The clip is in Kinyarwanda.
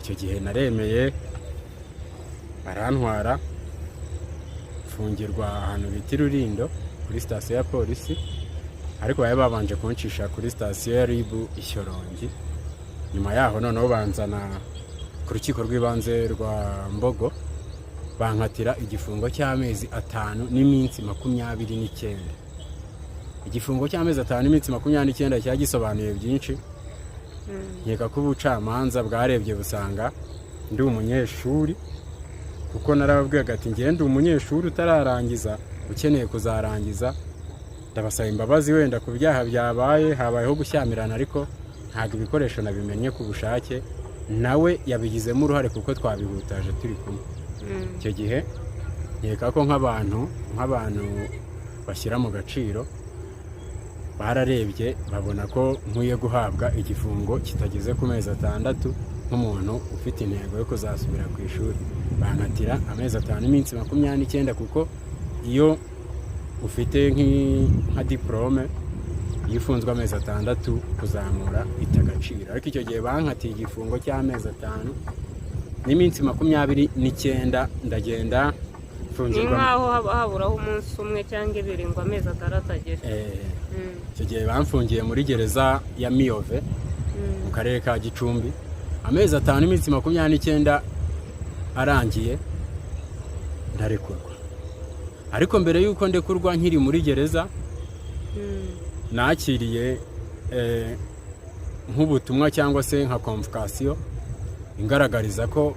icyo gihe naremeye barantwara mfungirwa ahantu bita Rurindo kuri sitasiyo ya polisi, ariko bari babanje kuncisha kuri sitasiyo ya ribu Ishyorongi. Nyuma yaho noneho banzana ku rukiko rw'ibanze rwa Mbogo, bankatira igifungo cy'amezi 5 n'iminsi 29. Igifungo cy'amezi 5 n'iminsi 29 cyagisobanuye byinshi. Nkeka ko ubucamanza bwarebye busanga ndi umunyeshuri, kuko narababwiye ati ngende umunyeshuri utararangiza ukeneye kuzarangiza, ndabasaba imbabazi wenda ku byaha byabaye, habayeho gushyamirana ariko ntabwo ibikoresho nabimenye ku bushake, nawe yabigizemo uruhare kuko twabihutaje turi kumwe. Icyo gihe nkeka ko nk'abantu bashyira mu gaciro bararebye babona ko nkwiye guhabwa igifungo kitageze ku mezi 6 nk'umuntu ufite intego yo kuzasubira ku ishuri. Bankatira amezi 5 n'iminsi 29, kuko iyo ufite nka diplome yifunzwe amezi 6 kuzamura itagaciro, ariko icyo gihe bankatiye igifungo cy'amezi 5 n'iminsi 29 ndagenda mfungirwa. Nkaho haburaho umunsi umwe cyangwa 2 ngo amezi 6 agere. Icyo gihe bamfungiye muri gereza ya Miyove mu karere ka Gicumbi, amezi 5 n'iminsi 29 arangiye ndarekurwa. Ariko mbere yuko ndekurwa nkiri muri gereza nakiriye nk'ubutumwa cyangwa se nka convocation ingaragariza ko